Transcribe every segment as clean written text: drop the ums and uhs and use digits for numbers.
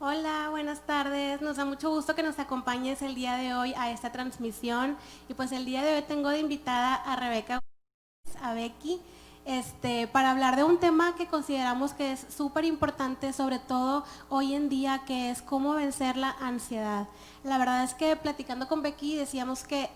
Hola, buenas tardes. Nos da mucho gusto que nos acompañes el día de hoy a esta transmisión. Y pues el día de hoy tengo de invitada a Rebeca, a Becky, para hablar de un tema que consideramos que es súper importante, sobre todo hoy en día, que es cómo vencer la ansiedad. La verdad es que platicando con Becky decíamos que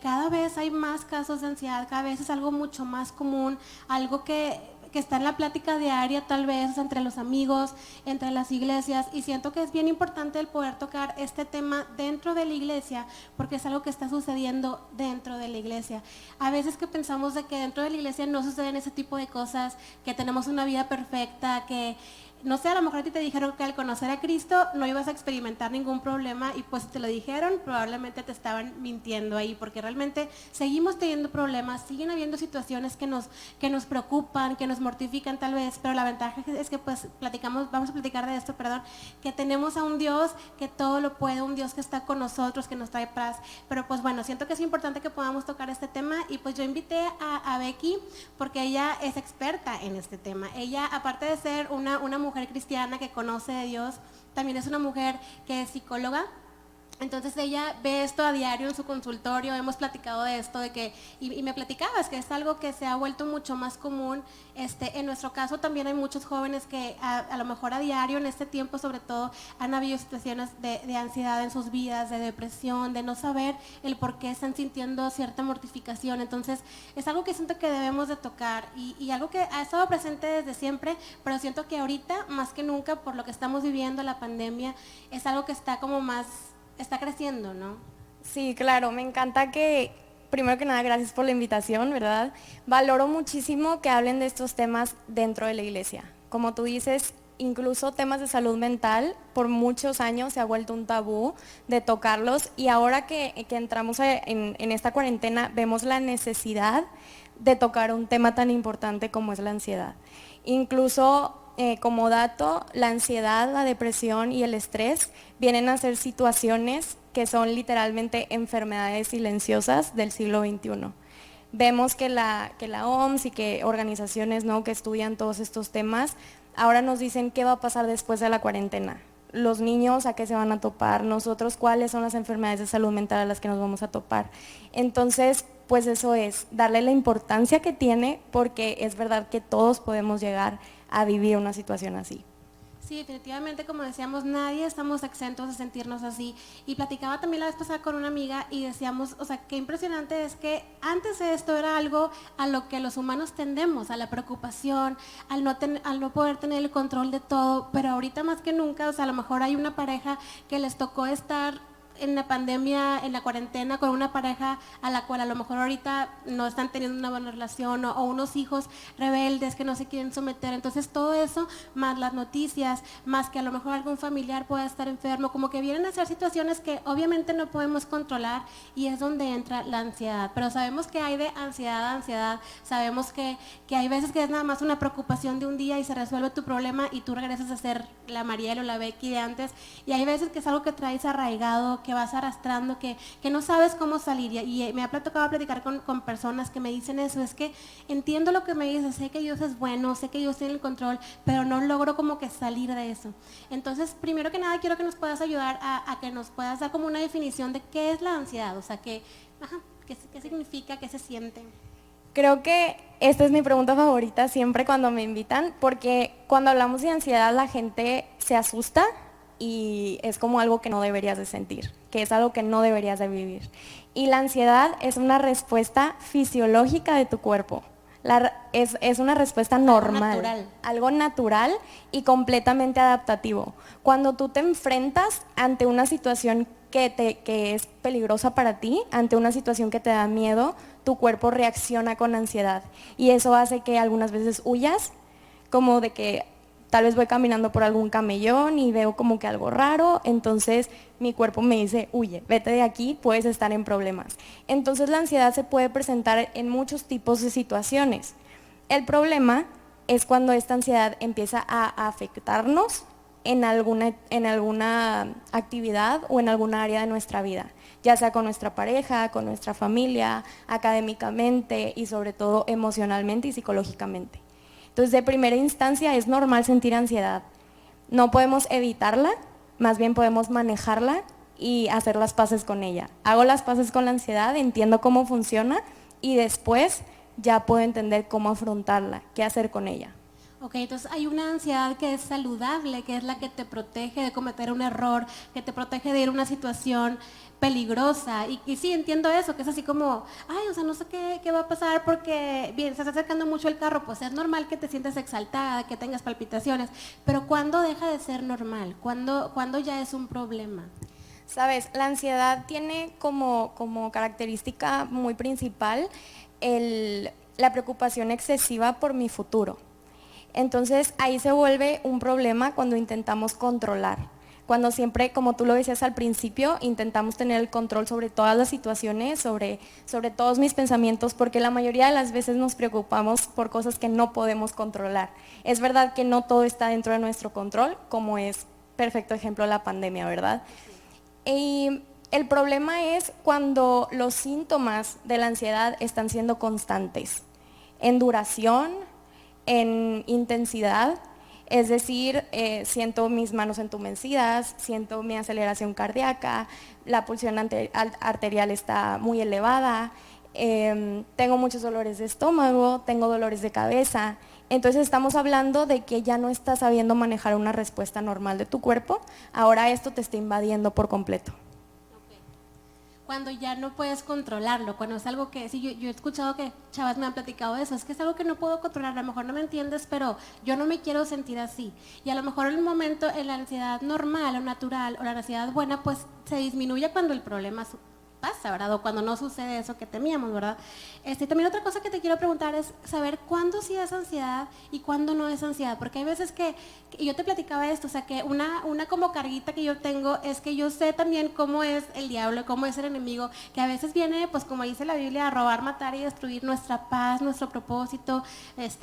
cada vez hay más casos de ansiedad, cada vez es algo mucho más común, algo que está en la plática diaria tal vez entre los amigos, entre las iglesias, y siento que es bien importante el poder tocar este tema dentro de la iglesia porque es algo que está sucediendo dentro de la iglesia. A veces que pensamos de que dentro de la iglesia no suceden ese tipo de cosas, que tenemos una vida perfecta, que no sé, a lo mejor a ti te dijeron que al conocer a Cristo no ibas a experimentar ningún problema y pues te lo dijeron, probablemente te estaban mintiendo ahí, porque realmente seguimos teniendo problemas, siguen habiendo situaciones que nos preocupan, que nos mortifican tal vez, pero la ventaja es que pues vamos a platicar de esto, perdón, que tenemos a un Dios que todo lo puede, un Dios que está con nosotros, que nos trae paz. Pero pues bueno, siento que es importante que podamos tocar este tema y pues yo invité a Becky porque ella es experta en este tema. Ella, aparte de ser una mujer cristiana que conoce de Dios, también es una mujer que es psicóloga. Entonces ella ve esto a diario en su consultorio, hemos platicado de esto, y me platicabas que es algo que se ha vuelto mucho más común. En nuestro caso también hay muchos jóvenes que a lo mejor a diario en este tiempo sobre todo han habido situaciones de ansiedad en sus vidas, de depresión, de no saber el por qué están sintiendo cierta mortificación. Entonces es algo que siento que debemos de tocar y algo que ha estado presente desde siempre, pero siento que ahorita más que nunca por lo que estamos viviendo, la pandemia, es algo que está como más está creciendo, ¿no? Sí, claro, me encanta que, primero que nada, gracias por la invitación, ¿verdad? Valoro muchísimo que hablen de estos temas dentro de la iglesia. Como tú dices, incluso temas de salud mental, por muchos años se ha vuelto un tabú de tocarlos y ahora que entramos en esta cuarentena vemos la necesidad de tocar un tema tan importante como es la ansiedad. Incluso como dato, la ansiedad, la depresión y el estrés vienen a ser situaciones que son literalmente enfermedades silenciosas del siglo XXI. Vemos que la OMS y que organizaciones, ¿no?, que estudian todos estos temas, ahora nos dicen qué va a pasar después de la cuarentena. Los niños a qué se van a topar, nosotros cuáles son las enfermedades de salud mental a las que nos vamos a topar. Entonces, pues eso es, darle la importancia que tiene porque es verdad que todos podemos llegar a vivir una situación así. Sí, definitivamente, como decíamos, nadie estamos exentos de sentirnos así. Y platicaba también la vez pasada con una amiga y decíamos, o sea, qué impresionante es que antes de esto era algo a lo que los humanos tendemos, a la preocupación, al no poder tener el control de todo, pero ahorita más que nunca, o sea, a lo mejor hay una pareja que les tocó estar en la pandemia, en la cuarentena, con una pareja a la cual a lo mejor ahorita no están teniendo una buena relación o unos hijos rebeldes que no se quieren someter. Entonces todo eso, más las noticias, más que a lo mejor algún familiar pueda estar enfermo, como que vienen a ser situaciones que obviamente no podemos controlar y es donde entra la ansiedad. Pero sabemos que hay de ansiedad a ansiedad, sabemos que hay veces que es nada más una preocupación de un día y se resuelve tu problema y tú regresas a ser la Mariel o la Becky de antes, y hay veces que es algo que traes arraigado, que vas arrastrando, que no sabes cómo salir. Y me ha tocado platicar con personas que me dicen eso, es que entiendo lo que me dices, sé que Dios es bueno, sé que Dios tiene el control, pero no logro como que salir de eso. Entonces, primero que nada, quiero que nos puedas ayudar a que nos puedas dar como una definición de qué es la ansiedad, o sea, qué significa, qué se siente. Creo que esta es mi pregunta favorita siempre cuando me invitan, porque cuando hablamos de ansiedad la gente se asusta y es como algo que no deberías de sentir, que es algo que no deberías de vivir. Y la ansiedad es una respuesta fisiológica de tu cuerpo. Es una respuesta normal, algo natural y completamente adaptativo. Cuando tú te enfrentas ante una situación que es peligrosa para ti, ante una situación que te da miedo, tu cuerpo reacciona con ansiedad y eso hace que algunas veces huyas, como de que tal vez voy caminando por algún camellón y veo como que algo raro, entonces mi cuerpo me dice, huye, vete de aquí, puedes estar en problemas. Entonces la ansiedad se puede presentar en muchos tipos de situaciones. El problema es cuando esta ansiedad empieza a afectarnos en alguna actividad o en alguna área de nuestra vida, ya sea con nuestra pareja, con nuestra familia, académicamente y sobre todo emocionalmente y psicológicamente. Entonces, de primera instancia es normal sentir ansiedad. No podemos evitarla, más bien podemos manejarla y hacer las paces con ella. Hago las paces con la ansiedad, entiendo cómo funciona y después ya puedo entender cómo afrontarla, qué hacer con ella. Ok, entonces hay una ansiedad que es saludable, que es la que te protege de cometer un error, que te protege de ir a una situación peligrosa. Y sí, entiendo eso, que es así como, ay, o sea, no sé qué va a pasar porque, bien, se está acercando mucho el carro, pues es normal que te sientas exaltada, que tengas palpitaciones, pero ¿cuándo deja de ser normal? ¿Cuándo ya es un problema? Sabes, la ansiedad tiene como característica muy principal la preocupación excesiva por mi futuro. Entonces ahí se vuelve un problema cuando intentamos controlar. Cuando siempre, como tú lo decías al principio, intentamos tener el control sobre todas las situaciones, sobre todos mis pensamientos, porque la mayoría de las veces nos preocupamos por cosas que no podemos controlar. Es verdad que no todo está dentro de nuestro control, como es perfecto ejemplo la pandemia, ¿verdad? Y el problema es cuando los síntomas de la ansiedad están siendo constantes, en duración, en intensidad, es decir, siento mis manos entumecidas, siento mi aceleración cardíaca, la pulsión arterial está muy elevada, tengo muchos dolores de estómago, tengo dolores de cabeza. Entonces estamos hablando de que ya no estás sabiendo manejar una respuesta normal de tu cuerpo, ahora esto te está invadiendo por completo. Cuando ya no puedes controlarlo, cuando es algo que, sí, yo he escuchado que chavas me han platicado eso, es que es algo que no puedo controlar, a lo mejor no me entiendes, pero yo no me quiero sentir así. Y a lo mejor en el momento, en la ansiedad normal o natural o la ansiedad buena, pues se disminuye cuando el problema pasa, ¿verdad? O cuando no sucede eso que temíamos, ¿verdad? También otra cosa que te quiero preguntar es saber cuándo sí es ansiedad y cuándo no es ansiedad, porque hay veces que yo te platicaba esto, o sea, que una como carguita que yo tengo es que yo sé también cómo es el diablo, cómo es el enemigo, que a veces viene, pues como dice la Biblia, a robar, matar y destruir nuestra paz, nuestro propósito,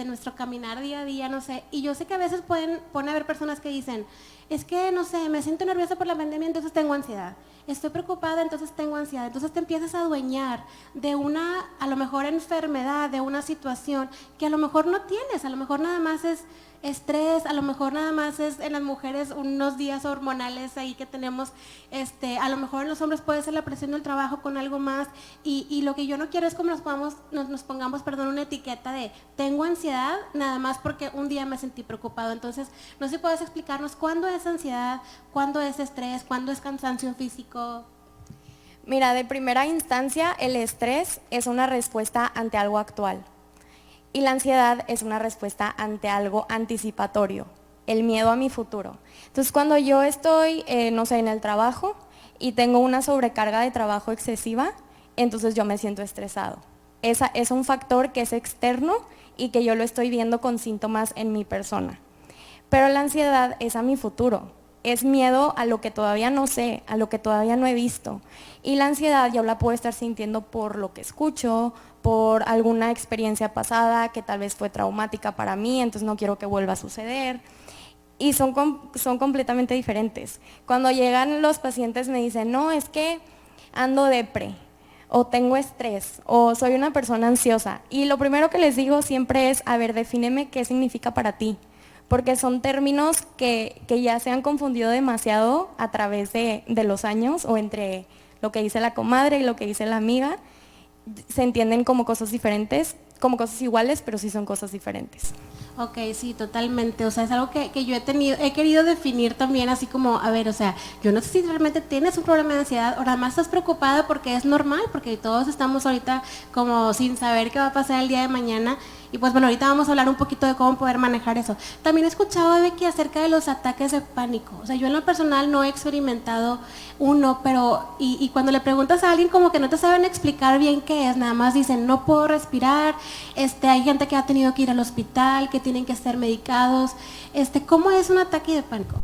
nuestro caminar día a día, no sé, y yo sé que a veces pueden haber personas que dicen, es que, no sé, me siento nerviosa por la pandemia, entonces tengo ansiedad. Estoy preocupada, entonces tengo ansiedad. Entonces te empiezas a adueñar de una, a lo mejor, enfermedad, de una situación que a lo mejor no tienes, a lo mejor nada más es estrés, a lo mejor nada más es en las mujeres unos días hormonales ahí que tenemos, a lo mejor en los hombres puede ser la presión del trabajo con algo más, y lo que yo no quiero es como nos pongamos, una etiqueta de tengo ansiedad nada más porque un día me sentí preocupado. Entonces, no sé si puedes explicarnos cuándo es ansiedad, cuándo es estrés, cuándo es cansancio físico. Mira, de primera instancia, el estrés es una respuesta ante algo actual. Y la ansiedad es una respuesta ante algo anticipatorio, el miedo a mi futuro. Entonces, cuando yo estoy, no sé, en el trabajo y tengo una sobrecarga de trabajo excesiva, entonces yo me siento estresado. Es un factor que es externo y que yo lo estoy viendo con síntomas en mi persona. Pero la ansiedad es a mi futuro, es miedo a lo que todavía no sé, a lo que todavía no he visto. Y la ansiedad yo la puedo estar sintiendo por lo que escucho, por alguna experiencia pasada que tal vez fue traumática para mí, entonces no quiero que vuelva a suceder. Y son completamente diferentes. Cuando llegan los pacientes me dicen, no, es que ando depre, o tengo estrés, o soy una persona ansiosa. Y lo primero que les digo siempre es, a ver, defíneme qué significa para ti. Porque son términos que ya se han confundido demasiado a través de los años, o entre lo que dice la comadre y lo que dice la amiga, se entienden como cosas diferentes, como cosas iguales, pero sí son cosas diferentes. Ok, sí, totalmente. O sea, es algo que yo he querido definir también así como, a ver, o sea, yo no sé si realmente tienes un problema de ansiedad o nada más estás preocupada porque es normal, porque todos estamos ahorita como sin saber qué va a pasar el día de mañana. Y pues bueno, ahorita vamos a hablar un poquito de cómo poder manejar eso. También he escuchado, Becky, acerca de los ataques de pánico. O sea, yo en lo personal no he experimentado uno, pero y cuando le preguntas a alguien como que no te saben explicar bien qué es, nada más dicen, no puedo respirar, hay gente que ha tenido que ir al hospital, que tienen que ser medicados. ¿Cómo es un ataque de pánico?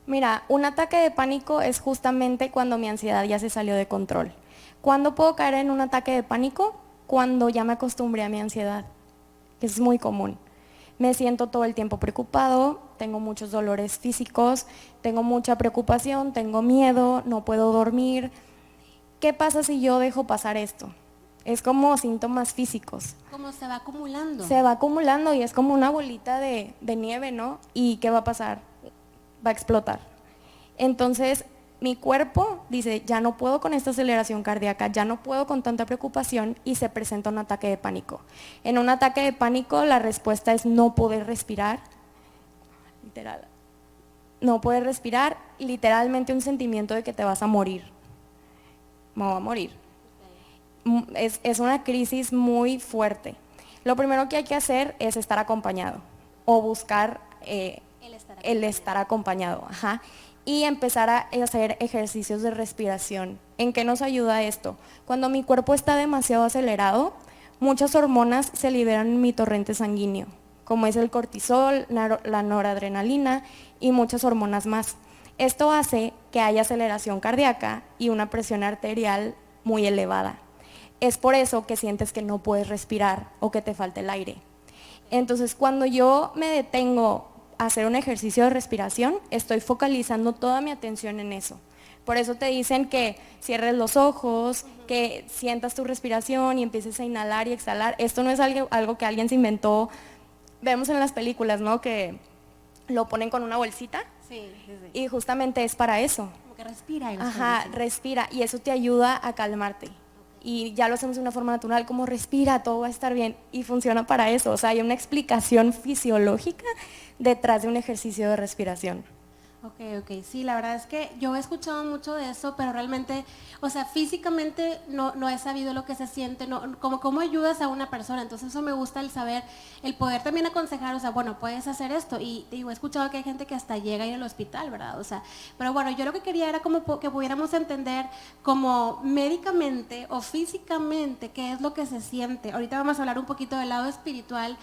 Mira, un ataque de pánico es justamente cuando mi ansiedad ya se salió de control. ¿Cuándo puedo caer en un ataque de pánico? Cuando ya me acostumbré a mi ansiedad. Es muy común. Me siento todo el tiempo preocupado, tengo muchos dolores físicos, tengo mucha preocupación, tengo miedo, no puedo dormir. ¿Qué pasa si yo dejo pasar esto? Es como síntomas físicos. ¿Cómo se va acumulando? Se va acumulando y es como una bolita de nieve, ¿no? ¿Y qué va a pasar? Va a explotar. Entonces, mi cuerpo dice, ya no puedo con esta aceleración cardíaca, ya no puedo con tanta preocupación y se presenta un ataque de pánico. En un ataque de pánico la respuesta es no poder respirar, literal, no poder respirar, literalmente un sentimiento de que te vas a morir. Me voy a morir. Es una crisis muy fuerte. Lo primero que hay que hacer es estar acompañado o buscar el estar acompañado. Ajá. Y empezar a hacer ejercicios de respiración. ¿En qué nos ayuda esto? Cuando mi cuerpo está demasiado acelerado, muchas hormonas se liberan en mi torrente sanguíneo, como es el cortisol, la noradrenalina y muchas hormonas más. Esto hace que haya aceleración cardíaca y una presión arterial muy elevada. Es por eso que sientes que no puedes respirar o que te falta el aire. Entonces, cuando yo me detengo a hacer un ejercicio de respiración, estoy focalizando toda mi atención en eso. Por eso te dicen que cierres los ojos, que sientas tu respiración y empieces a inhalar y exhalar. Esto no es algo que alguien se inventó. Vemos en las películas, ¿no? Que lo ponen con una bolsita. Sí. Y justamente es para eso. Como que respira. Ajá, respira y eso te ayuda a calmarte. Y ya lo hacemos de una forma natural, como respira, todo va a estar bien. Y funciona para eso. O sea, hay una explicación fisiológica detrás de un ejercicio de respiración. Ok, sí, la verdad es que yo he escuchado mucho de eso, pero realmente, o sea, físicamente no he sabido lo que se siente, cómo ayudas a una persona, entonces eso me gusta el saber, el poder también aconsejar, o sea, bueno, puedes hacer esto, y digo, he escuchado que hay gente que hasta llega a ir al hospital, ¿verdad? O sea, pero bueno, yo lo que quería era como que pudiéramos entender como médicamente o físicamente qué es lo que se siente. Ahorita vamos a hablar un poquito del lado espiritual,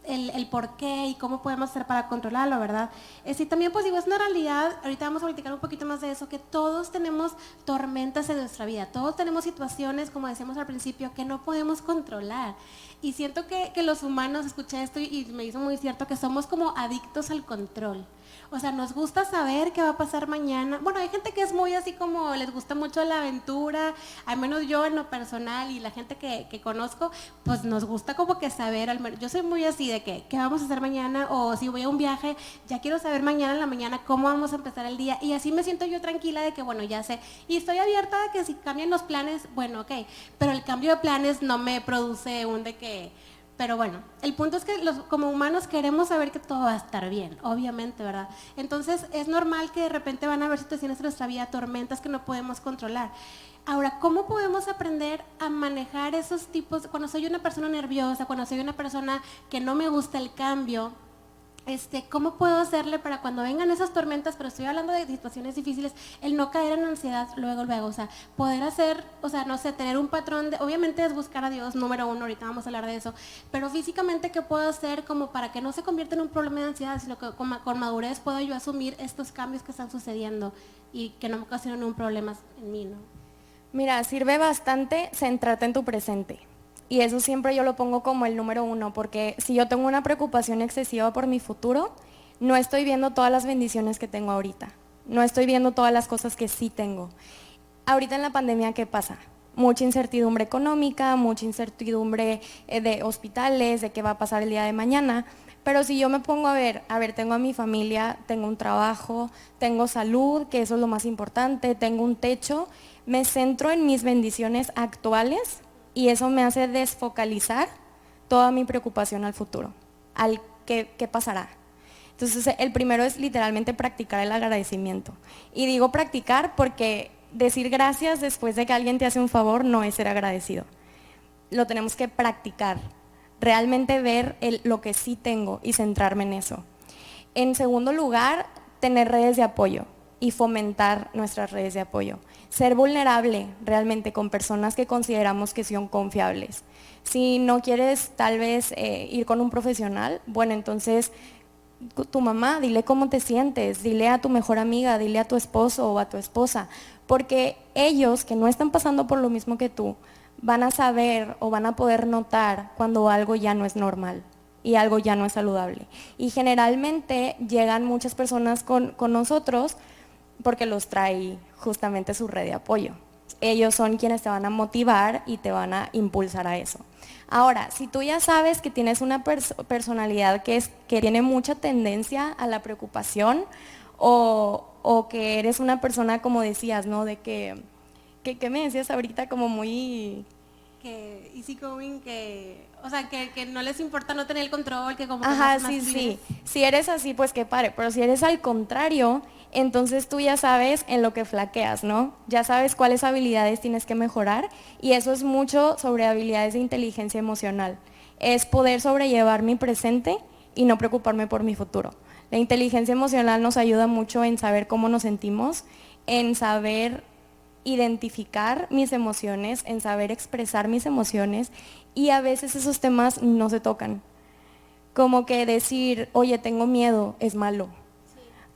el por qué y cómo podemos hacer para controlarlo, ¿verdad? Sí, también pues digo, es una realidad, ahorita vamos a platicar un poquito más de eso, que todos tenemos tormentas en nuestra vida, todos tenemos situaciones, como decíamos al principio, que no podemos controlar. Y siento que los humanos, escuché esto y me hizo muy cierto, que somos como adictos al control. O sea, nos gusta saber qué va a pasar mañana. Bueno, hay gente que es muy así como, les gusta mucho la aventura, al menos yo en lo personal y la gente que conozco, pues nos gusta como que saber, yo soy muy así de que, ¿qué vamos a hacer mañana? O si voy a un viaje, ya quiero saber mañana en la mañana cómo vamos a empezar el día. Y así me siento yo tranquila de que, bueno, ya sé. Y estoy abierta a que si cambian los planes, bueno, ok. Pero el cambio de planes no me produce un de que... Pero bueno, el punto es que como humanos queremos saber que todo va a estar bien, obviamente, ¿verdad? Entonces es normal que de repente van a haber situaciones en nuestra vida, tormentas que no podemos controlar. Ahora, ¿cómo podemos aprender a manejar esos tipos? Cuando soy una persona nerviosa, cuando soy una persona que no me gusta el cambio, ¿cómo puedo hacerle para cuando vengan esas tormentas, pero estoy hablando de situaciones difíciles, el no caer en ansiedad luego, o sea, poder hacer, o sea, no sé, tener un patrón obviamente es buscar a Dios, número uno, ahorita vamos a hablar de eso, pero físicamente, ¿qué puedo hacer como para que no se convierta en un problema de ansiedad, sino que con madurez puedo yo asumir estos cambios que están sucediendo y que no me ocasionen un problema en mí, ¿no? Mira, sirve bastante centrarte en tu presente. Y eso siempre yo lo pongo como el número uno, porque si yo tengo una preocupación excesiva por mi futuro, no estoy viendo todas las bendiciones que tengo ahorita. No estoy viendo todas las cosas que sí tengo. Ahorita en la pandemia, ¿qué pasa? Mucha incertidumbre económica, mucha incertidumbre de hospitales, de qué va a pasar el día de mañana. Pero si yo me pongo a ver, tengo a mi familia, tengo un trabajo, tengo salud, que eso es lo más importante, tengo un techo, me centro en mis bendiciones actuales y eso me hace desfocalizar toda mi preocupación al futuro, al qué pasará. Entonces, el primero es literalmente practicar el agradecimiento. Y digo practicar porque decir gracias después de que alguien te hace un favor no es ser agradecido. Lo tenemos que practicar, realmente ver lo que sí tengo y centrarme en eso. En segundo lugar, tener redes de apoyo y fomentar nuestras redes de apoyo. Ser vulnerable realmente con personas que consideramos que son confiables. Si no quieres tal vez ir con un profesional, bueno, entonces tu mamá, dile cómo te sientes, dile a tu mejor amiga, dile a tu esposo o a tu esposa, porque ellos que no están pasando por lo mismo que tú, van a saber o van a poder notar cuando algo ya no es normal y algo ya no es saludable. Y generalmente llegan muchas personas con nosotros porque los trae justamente su red de apoyo. Ellos son quienes te van a motivar y te van a impulsar a eso. Ahora, si tú ya sabes que tienes una personalidad que tiene mucha tendencia a la preocupación o que eres una persona, como decías, ¿no? De que me decías ahorita como muy... Que easy going, que, o sea, que no les importa no tener el control, que como que Ajá, más sí, libres. sí. Si eres así, pues qué padre. Pero si eres al contrario, entonces tú ya sabes en lo que flaqueas, ¿no? Ya sabes cuáles habilidades tienes que mejorar y eso es mucho sobre habilidades de inteligencia emocional. Es poder sobrellevar mi presente y no preocuparme por mi futuro. La inteligencia emocional nos ayuda mucho en saber cómo nos sentimos, en saber identificar mis emociones, en saber expresar mis emociones y a veces esos temas no se tocan. Como que decir, oye, tengo miedo, es malo.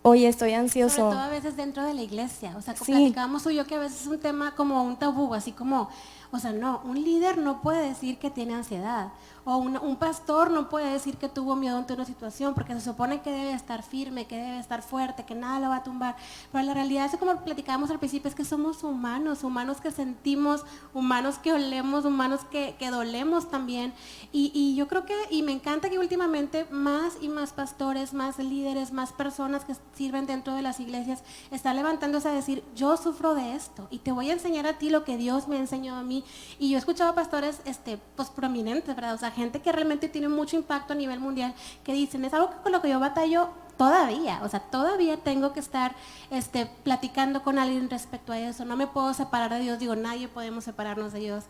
Oye, estoy Sobre todo ansioso. a veces dentro de la iglesia, o sea, Sí, platicábamos tú y yo que a veces es un tema como un tabú, así como, o sea, no, un líder no puede decir que tiene ansiedad, o un pastor no puede decir que tuvo miedo ante una situación, porque se supone que debe estar firme, que debe estar fuerte, que nada lo va a tumbar, pero la realidad es como platicábamos al principio, es que somos humanos, humanos que sentimos, humanos que olemos, humanos que dolemos también, y yo creo que, y me encanta que últimamente más y más pastores, más líderes, más personas que sirven dentro de las iglesias, están levantándose a decir, yo sufro de esto y te voy a enseñar a ti lo que Dios me enseñó a mí. Y yo he escuchado a pastores pues prominentes, ¿verdad? O sea, gente que realmente tiene mucho impacto a nivel mundial, que dicen, es algo con lo que yo batallo todavía, o sea, todavía tengo que estar platicando con alguien respecto a eso, no me puedo separar de Dios, digo, nadie podemos separarnos de Dios.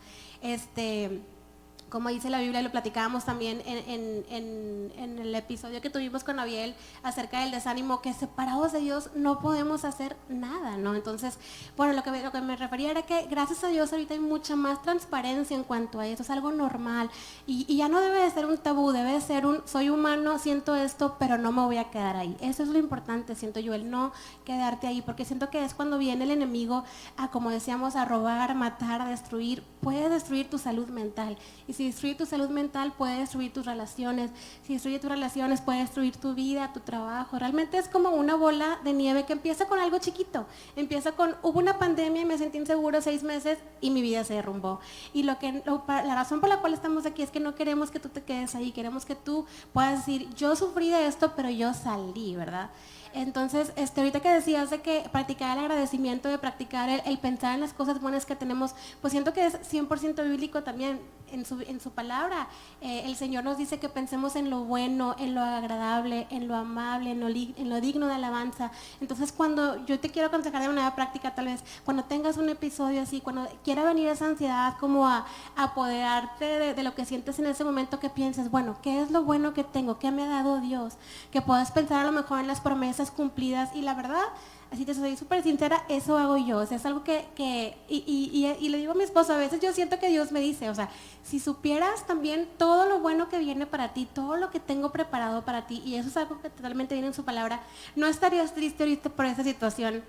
Como dice la Biblia, lo platicábamos también en el episodio que tuvimos con Abiel acerca del desánimo, que separados de Dios no podemos hacer nada, ¿no? Entonces, bueno, lo que me refería era que gracias a Dios ahorita hay mucha más transparencia en cuanto a eso, es algo normal y ya no debe de ser un tabú, debe de ser soy humano, siento esto, pero no me voy a quedar ahí. Eso es lo importante, siento yo, el no quedarte ahí, porque siento que es cuando viene el enemigo a, como decíamos, a robar, a matar, a destruir, puede destruir tu salud mental. Y si destruye tu salud mental, puede destruir tus relaciones. Si destruye tus relaciones, puede destruir tu vida, tu trabajo. Realmente es como una bola de nieve que empieza con algo chiquito. Empieza con, hubo una pandemia y me sentí inseguro 6 meses y mi vida se derrumbó. Y la razón por la cual estamos aquí es que no queremos que tú te quedes ahí. Queremos que tú puedas decir, yo sufrí de esto, pero yo salí, ¿verdad? Entonces, ahorita que decías de que practicar el agradecimiento, de practicar el pensar en las cosas buenas que tenemos, pues siento que es 100% bíblico también en su palabra. El Señor nos dice que pensemos en lo bueno, en lo agradable, en lo amable, en lo digno de alabanza. Entonces, cuando yo te quiero aconsejar de manera práctica, tal vez, cuando tengas un episodio así, cuando quiera venir esa ansiedad como a apoderarte de lo que sientes en ese momento, que pienses, bueno, ¿qué es lo bueno que tengo? ¿Qué me ha dado Dios? Que puedas pensar a lo mejor en las promesas cumplidas y la verdad, así te soy súper sincera, eso hago yo, o sea, es algo y le digo a mi esposo, a veces yo siento que Dios me dice, o sea, si supieras también todo lo bueno que viene para ti, todo lo que tengo preparado para ti, y eso es algo que totalmente viene en su palabra, no estarías triste ahorita por esa situación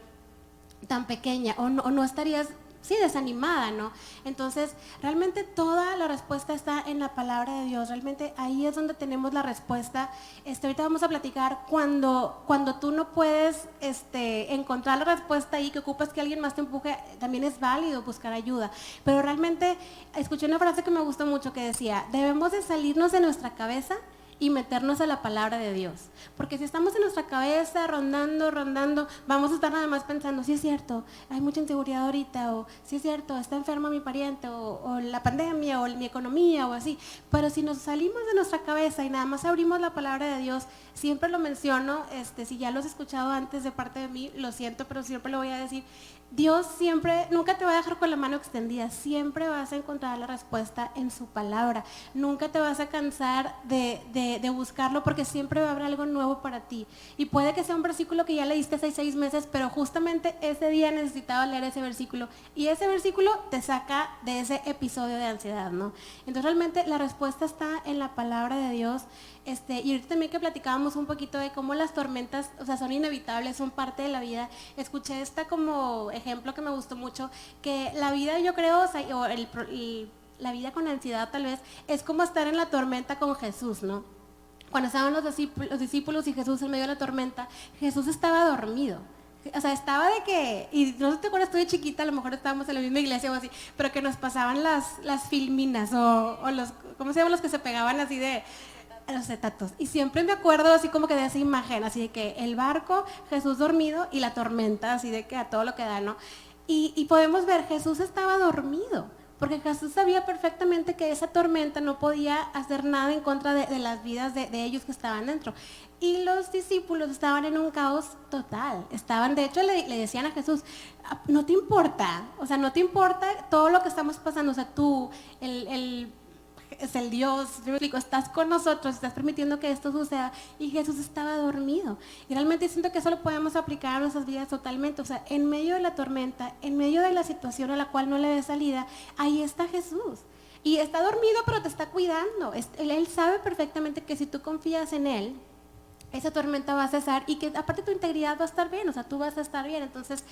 tan pequeña, o no estarías sí, desanimada, ¿no? Entonces, realmente toda la respuesta está en la palabra de Dios, realmente ahí es donde tenemos la respuesta. Ahorita vamos a platicar cuando tú no puedes encontrar la respuesta ahí, que ocupas que alguien más te empuje, también es válido buscar ayuda, pero realmente escuché una frase que me gustó mucho que decía, debemos de salirnos de nuestra cabeza y meternos a la palabra de Dios. Porque si estamos en nuestra cabeza rondando, vamos a estar nada más pensando, sí es cierto, hay mucha inseguridad ahorita, o sí es cierto, está enfermo mi pariente, o la pandemia, o mi economía, o así. Pero si nos salimos de nuestra cabeza y nada más abrimos la palabra de Dios, siempre lo menciono, si ya lo has escuchado antes de parte de mí, lo siento, pero siempre lo voy a decir, Dios siempre, nunca te va a dejar con la mano extendida, siempre vas a encontrar la respuesta en su palabra, nunca te vas a cansar de buscarlo porque siempre va a haber algo nuevo para ti. Y puede que sea un versículo que ya leíste hace 6 meses, pero justamente ese día necesitaba leer ese versículo y ese versículo te saca de ese episodio de ansiedad, ¿no? Entonces realmente la respuesta está en la palabra de Dios. Y ahorita también que platicábamos un poquito de cómo las tormentas, o sea, son inevitables, son parte de la vida. Escuché como ejemplo que me gustó mucho, que la vida yo creo, o sea, la vida con ansiedad tal vez, es como estar en la tormenta con Jesús, ¿no? Cuando estaban los discípulos y Jesús en medio de la tormenta, Jesús estaba dormido. O sea, estaba de que, y no sé si te acuerdas, estoy chiquita, a lo mejor estábamos en la misma iglesia o así, pero que nos pasaban las filminas o los, ¿cómo se llaman los que se pegaban así de los cetatos. Y siempre me acuerdo así como que de esa imagen, así de que el barco, Jesús dormido y la tormenta, así de que a todo lo que da, ¿no? Y podemos ver, Jesús estaba dormido, porque Jesús sabía perfectamente que esa tormenta no podía hacer nada en contra de las vidas de ellos que estaban dentro. Y los discípulos estaban en un caos total. Estaban, de hecho, le decían a Jesús, no te importa, o sea, no te importa todo lo que estamos pasando, o sea, tú, es el Dios, yo me explico, estás con nosotros, estás permitiendo que esto suceda, y Jesús estaba dormido. Y realmente siento que eso lo podemos aplicar a nuestras vidas totalmente, o sea, en medio de la tormenta, en medio de la situación a la cual no le ve salida, ahí está Jesús. Y está dormido, pero te está cuidando. Él sabe perfectamente que si tú confías en Él, esa tormenta va a cesar y que aparte tu integridad va a estar bien, o sea, tú vas a estar bien. Entonces,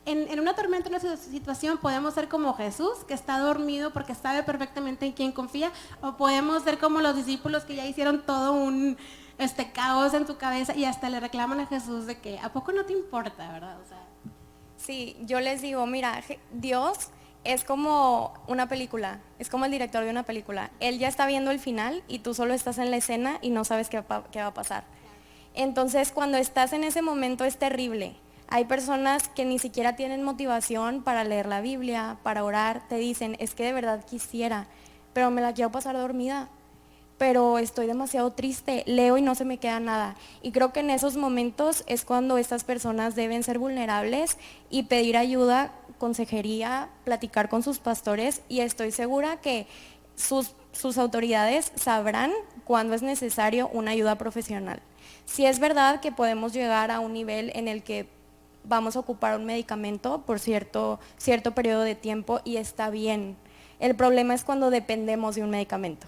en una tormenta, en una situación, podemos ser como Jesús, que está dormido porque sabe perfectamente en quién confía, o podemos ser como los discípulos que ya hicieron todo un caos en su cabeza y hasta le reclaman a Jesús de que, ¿a poco no te importa, verdad? O sea, Sí, yo les digo, mira, Dios es como una película, es como el director de una película. Él ya está viendo el final y tú solo estás en la escena y no sabes qué va a pasar. Entonces, cuando estás en ese momento es terrible. Hay personas que ni siquiera tienen motivación para leer la Biblia, para orar. Te dicen, es que de verdad quisiera, pero me la quiero pasar dormida. Pero estoy demasiado triste, leo y no se me queda nada. Y creo que en esos momentos es cuando estas personas deben ser vulnerables y pedir ayuda, consejería, platicar con sus pastores, y estoy segura que sus autoridades sabrán cuándo es necesario una ayuda profesional. Si es verdad que podemos llegar a un nivel en el que vamos a ocupar un medicamento por cierto periodo de tiempo y está bien. El problema es cuando dependemos de un medicamento.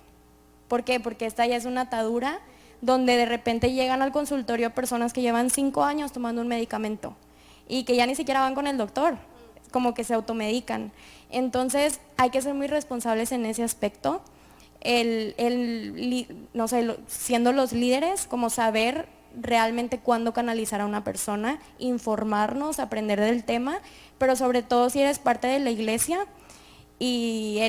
¿Por qué? Porque esta ya es una atadura donde de repente llegan al consultorio personas que llevan 5 años tomando un medicamento y que ya ni siquiera van con el doctor, como que se automedican. Entonces hay que ser muy responsables en ese aspecto. No sé, siendo los líderes, como saber realmente cuándo canalizar a una persona, informarnos, aprender del tema, pero sobre todo si eres parte de la iglesia y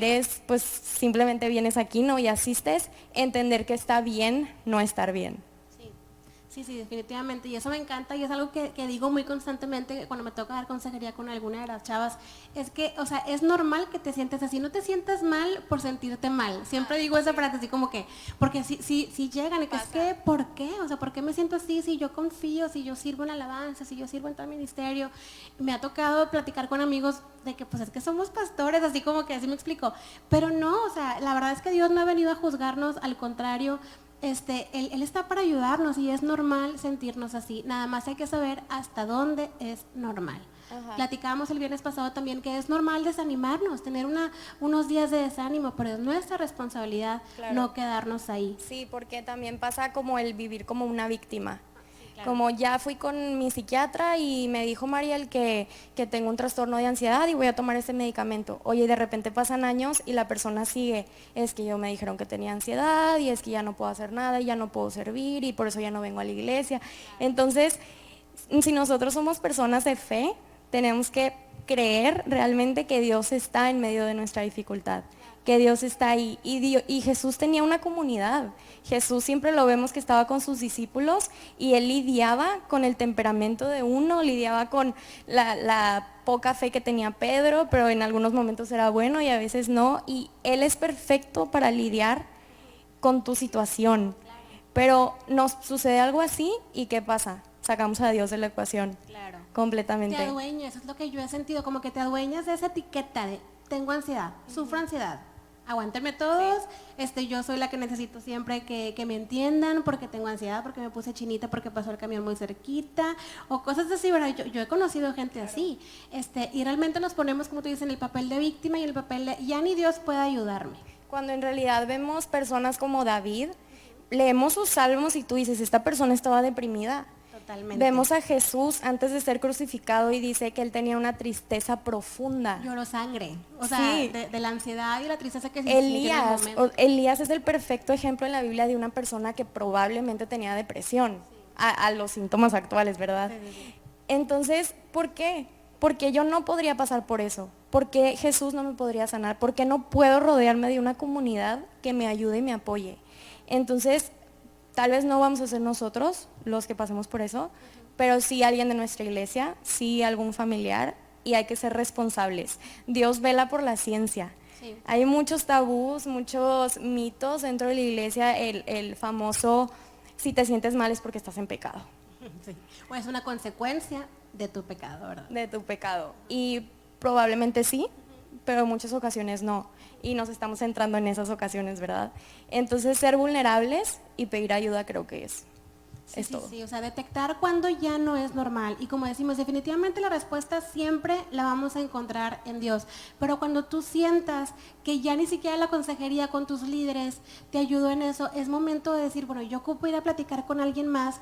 pues simplemente vienes aquí, ¿no? Y asistes, entender que está bien no estar bien. Sí, definitivamente, y eso me encanta y es algo que digo muy constantemente cuando me toca dar consejería con alguna de las chavas, es que, o sea, es normal que te sientes así, no te sientas mal por sentirte mal, siempre digo esa frase así como que, porque si llegan y que es que, ¿por qué? O sea, ¿por qué me siento así si yo confío, si yo sirvo en alabanza, si yo sirvo en tal ministerio? Me ha tocado platicar con amigos de que pues es que somos pastores, así como que así me explico, pero no, o sea, la verdad es que Dios no ha venido a juzgarnos, al contrario. Él está para ayudarnos y es normal sentirnos así, nada más hay que saber hasta dónde es normal. Ajá. Platicábamos el viernes pasado también que es normal desanimarnos, tener unos días de desánimo, pero es nuestra responsabilidad, claro, no quedarnos ahí. Sí, porque también pasa como el vivir como una víctima. Claro. Como ya fui con mi psiquiatra y me dijo Mariel que tengo un trastorno de ansiedad y voy a tomar este medicamento. Oye, y de repente pasan años y la persona sigue, es que yo me dijeron que tenía ansiedad y es que ya no puedo hacer nada y ya no puedo servir y por eso ya no vengo a la iglesia. Entonces, si nosotros somos personas de fe, tenemos que creer realmente que Dios está en medio de nuestra dificultad, que Dios está ahí. Y Jesús tenía una comunidad. Jesús siempre lo vemos que estaba con sus discípulos y él lidiaba con el temperamento de uno, lidiaba con la poca fe que tenía Pedro, pero en algunos momentos era bueno y a veces no. Y él es perfecto para lidiar con tu situación. Pero nos sucede algo así y ¿qué pasa? Sacamos a Dios de la ecuación. Claro. Completamente. Te adueñas, es lo que yo he sentido, como que te adueñas de esa etiqueta de tengo ansiedad, sufro ansiedad. Aguántenme todos, sí. Yo soy la que necesito siempre que me entiendan porque tengo ansiedad, porque me puse chinita, porque pasó el camión muy cerquita o cosas así, ¿verdad? Yo he conocido gente así, y realmente nos ponemos, como tú dices, en el papel de víctima y en el papel de ya ni Dios puede ayudarme. Cuando en realidad vemos personas como David, leemos sus salmos y tú dices, esta persona estaba deprimida. Totalmente. Vemos a Jesús antes de ser crucificado y dice que él tenía una tristeza profunda. Lloró sangre, o sea, sí. de la ansiedad y la tristeza que se Elías es el perfecto ejemplo en la Biblia de una persona que probablemente tenía depresión, sí. a los síntomas actuales, ¿verdad? Sí. Entonces, ¿por qué? Porque yo no podría pasar por eso. ¿Por qué Jesús no me podría sanar? ¿Por qué no puedo rodearme de una comunidad que me ayude y me apoye? Entonces, tal vez no vamos a ser nosotros los que pasemos por eso, pero sí alguien de nuestra iglesia, sí algún familiar, y hay que ser responsables. Dios vela por la ciencia. Sí. Hay muchos tabús, muchos mitos dentro de la iglesia, el famoso, si te sientes mal es porque estás en pecado. Sí. O es una consecuencia de tu pecado, ¿verdad? De tu pecado. Y probablemente sí, pero en muchas ocasiones no. Y nos estamos centrando en esas ocasiones, ¿verdad? Entonces ser vulnerables y pedir ayuda creo que es todo. Sí, o sea, detectar cuando ya no es normal. Y como decimos, definitivamente la respuesta siempre la vamos a encontrar en Dios. Pero cuando tú sientas que ya ni siquiera la consejería con tus líderes te ayudó en eso, es momento de decir, bueno, yo ocupo ir a platicar con alguien más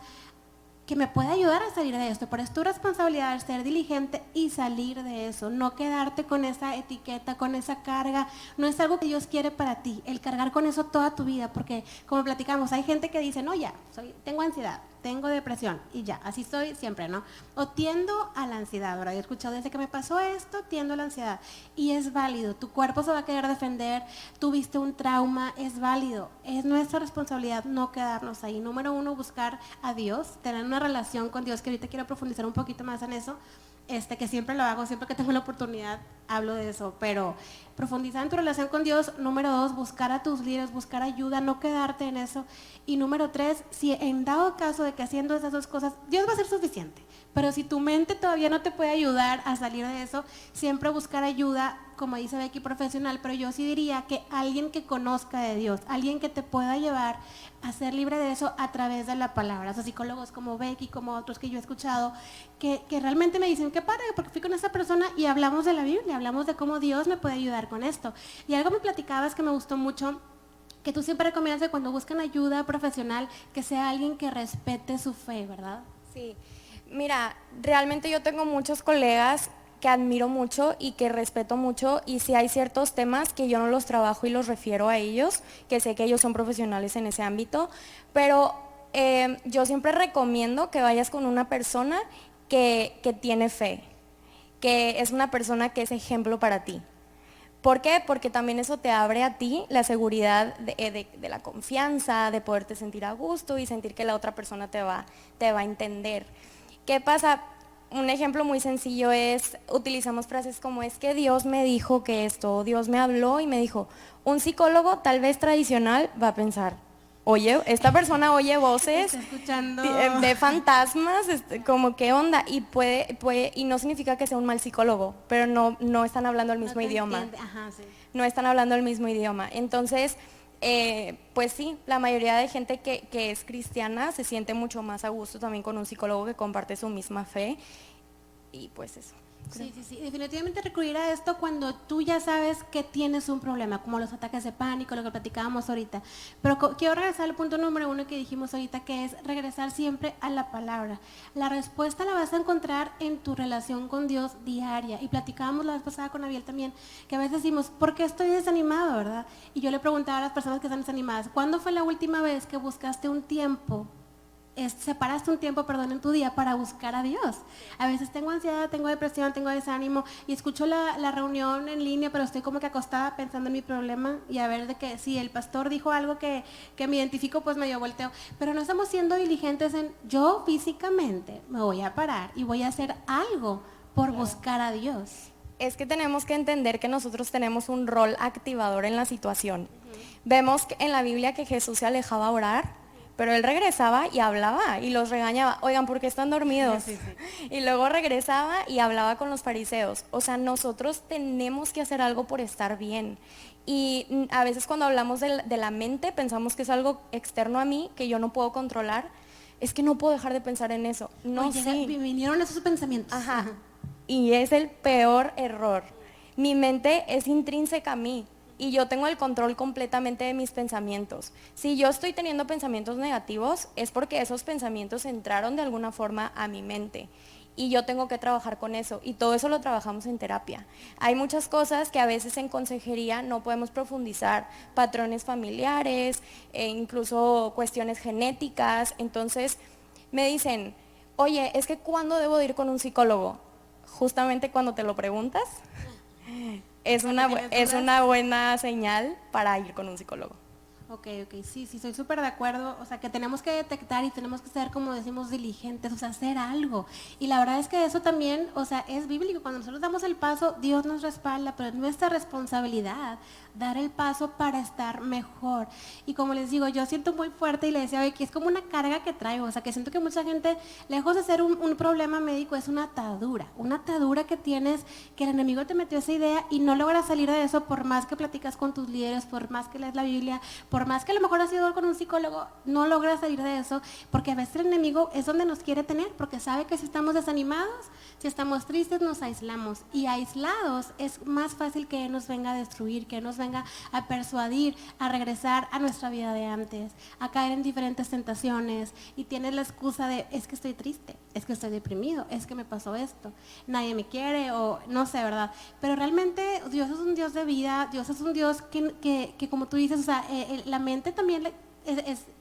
que me puede ayudar a salir de esto, pero es tu responsabilidad ser diligente y salir de eso, no quedarte con esa etiqueta, con esa carga, no es algo que Dios quiere para ti, el cargar con eso toda tu vida, porque como platicamos, hay gente que dice, no, ya, tengo ansiedad, tengo depresión y ya, así soy siempre, ¿no? O tiendo a la ansiedad, ¿verdad? Yo he escuchado desde que me pasó esto, tiendo a la ansiedad y es válido, tu cuerpo se va a querer defender, tuviste un trauma, es válido, es nuestra responsabilidad no quedarnos ahí. Número uno, buscar a Dios, tener una relación con Dios, que ahorita quiero profundizar un poquito más en eso, que siempre lo hago, siempre que tengo la oportunidad hablo de eso, pero profundizar en tu relación con Dios. Número dos, buscar a tus líderes, buscar ayuda, no quedarte en eso. Y número tres, si en dado caso de que haciendo esas dos cosas, Dios va a ser suficiente, pero si tu mente todavía no te puede ayudar a salir de eso, siempre buscar ayuda, como dice Becky, profesional, pero yo sí diría que alguien que conozca de Dios, alguien que te pueda llevar a ser libre de eso a través de la palabra. O sea, psicólogos como Becky, como otros que yo he escuchado, que realmente me dicen, qué padre, porque fui con esa persona y hablamos de la Biblia, hablamos de cómo Dios me puede ayudar con esto. Y algo me platicabas que me gustó mucho, que tú siempre recomiendas que cuando buscan ayuda profesional, que sea alguien que respete su fe, ¿verdad? Sí, mira, realmente yo tengo muchos colegas que admiro mucho y que respeto mucho, y si hay ciertos temas que yo no los trabajo y los refiero a ellos, que sé que ellos son profesionales en ese ámbito, pero yo siempre recomiendo que vayas con una persona que tiene fe, que es una persona que es ejemplo para ti. ¿Por qué? Porque también eso te abre a ti la seguridad de la confianza, de poderte sentir a gusto y sentir que la otra persona te va a entender. ¿Qué pasa? Un ejemplo muy sencillo es, utilizamos frases como es que Dios me dijo que esto, Dios me habló y me dijo. Un psicólogo tal vez tradicional va a pensar, oye, esta persona oye voces de fantasmas, como qué onda, y puede, y no significa que sea un mal psicólogo, pero no están hablando el mismo idioma. Ajá, sí. No están hablando el mismo idioma. Entonces, pues sí, la mayoría de gente que es cristiana se siente mucho más a gusto también con un psicólogo que comparte su misma fe, y pues eso. Sí, definitivamente recurrir a esto cuando tú ya sabes que tienes un problema, como los ataques de pánico, lo que platicábamos ahorita. Pero quiero regresar al punto número uno que dijimos ahorita, que es regresar siempre a la palabra. La respuesta la vas a encontrar en tu relación con Dios diaria. Y platicábamos la vez pasada con Abiel también, que a veces decimos, ¿por qué estoy desanimado, verdad? Y yo le preguntaba a las personas que están desanimadas, ¿cuándo fue la última vez que buscaste un tiempo? Separaste un tiempo, en tu día para buscar a Dios? A veces tengo ansiedad, tengo depresión, tengo desánimo y escucho la reunión en línea, pero estoy como que acostada pensando en mi problema y a ver de que si el pastor dijo algo que me identifico, pues medio volteo. Pero no estamos siendo diligentes en, yo físicamente me voy a parar y voy a hacer algo por buscar a Dios. Es que tenemos que entender que nosotros tenemos un rol activador en la situación. Vemos en la Biblia que Jesús se alejaba a orar, pero él regresaba y hablaba y los regañaba, oigan, ¿por qué están dormidos? Sí. Y luego regresaba y hablaba con los fariseos. O sea, nosotros tenemos que hacer algo por estar bien. Y a veces cuando hablamos de la mente, pensamos que es algo externo a mí, que yo no puedo controlar. Es que no puedo dejar de pensar en eso. No, oye, sí. Vinieron esos pensamientos. Ajá. Y es el peor error. Mi mente es intrínseca a mí. Y yo tengo el control completamente de mis pensamientos. Si yo estoy teniendo pensamientos negativos, es porque esos pensamientos entraron de alguna forma a mi mente. Y yo tengo que trabajar con eso. Y todo eso lo trabajamos en terapia. Hay muchas cosas que a veces en consejería no podemos profundizar. Patrones familiares, incluso cuestiones genéticas. Entonces me dicen, oye, es que ¿cuándo debo de ir con un psicólogo? Justamente cuando te lo preguntas. Es una buena señal para ir con un psicólogo. Ok, sí, estoy súper de acuerdo, o sea, que tenemos que detectar y tenemos que ser, como decimos, diligentes, o sea, hacer algo. Y la verdad es que eso también, o sea, es bíblico, cuando nosotros damos el paso, Dios nos respalda, pero es nuestra responsabilidad dar el paso para estar mejor. Y como les digo, yo siento muy fuerte y le decía hoy que es como una carga que traigo, o sea, que siento que mucha gente, lejos de ser un problema médico, es una atadura que tienes, que el enemigo te metió esa idea y no logras salir de eso por más que platicas con tus líderes, por más que lees la Biblia, por más que a lo mejor has ido con un psicólogo, no logras salir de eso, porque a veces el enemigo es donde nos quiere tener, porque sabe que si estamos desanimados, si estamos tristes, nos aislamos. Y aislados es más fácil que Él nos venga a destruir, que Él nos venga a persuadir, a regresar a nuestra vida de antes, a caer en diferentes tentaciones. Y tienes la excusa de, es que estoy triste, es que estoy deprimido, es que me pasó esto, nadie me quiere, o no sé, ¿verdad? Pero realmente Dios es un Dios de vida, Dios es un Dios que como tú dices, o sea, la mente también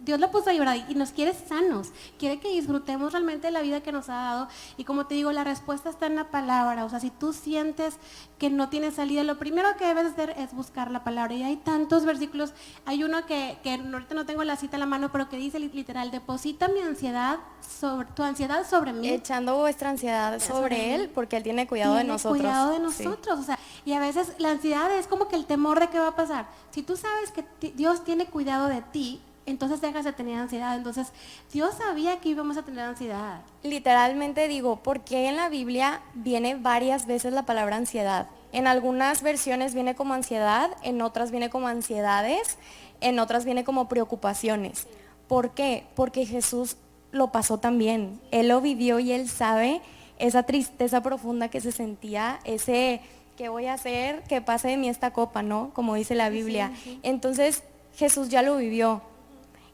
Dios la puso ahí, ¿verdad? Y nos quiere sanos, quiere que disfrutemos realmente la vida que nos ha dado. Y como te digo, la respuesta está en la palabra. O sea, si tú sientes que no tienes salida, lo primero que debes hacer es buscar la palabra. Y hay tantos versículos. Hay uno que ahorita no tengo la cita a la mano, pero que dice literal, deposita tu ansiedad sobre mí. Echando vuestra ansiedad sobre Él, porque Él tiene cuidado de nosotros. Cuidado de nosotros, sí. O sea, y a veces la ansiedad es como que el temor de qué va a pasar. Si tú sabes que Dios tiene cuidado de ti, entonces dejas de tener ansiedad. Entonces, Dios sabía que íbamos a tener ansiedad. Literalmente digo, ¿por qué en la Biblia viene varias veces la palabra ansiedad? En algunas versiones viene como ansiedad, en otras viene como ansiedades, en otras viene como preocupaciones. ¿Por qué? Porque Jesús lo pasó también. Él lo vivió y Él sabe esa tristeza profunda que se sentía, ese, ¿qué voy a hacer? Que pase de mí esta copa, ¿no? Como dice la Biblia. Sí. Entonces, Jesús ya lo vivió.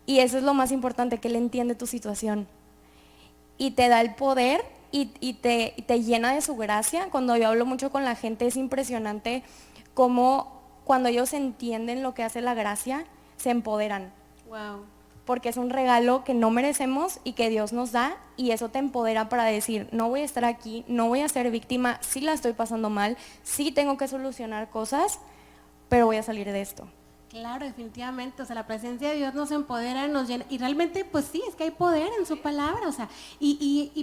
Y eso es lo más importante, que Él entiende tu situación. Y te da el poder y te llena de su gracia. Cuando yo hablo mucho con la gente, es impresionante cómo cuando ellos entienden lo que hace la gracia, se empoderan. Wow. Porque es un regalo que no merecemos y que Dios nos da, y eso te empodera para decir, no voy a estar aquí, no voy a ser víctima, sí la estoy pasando mal, sí tengo que solucionar cosas, pero voy a salir de esto. Claro, definitivamente, o sea, la presencia de Dios nos empodera, nos llena, y realmente, pues sí, es que hay poder en su palabra, o sea,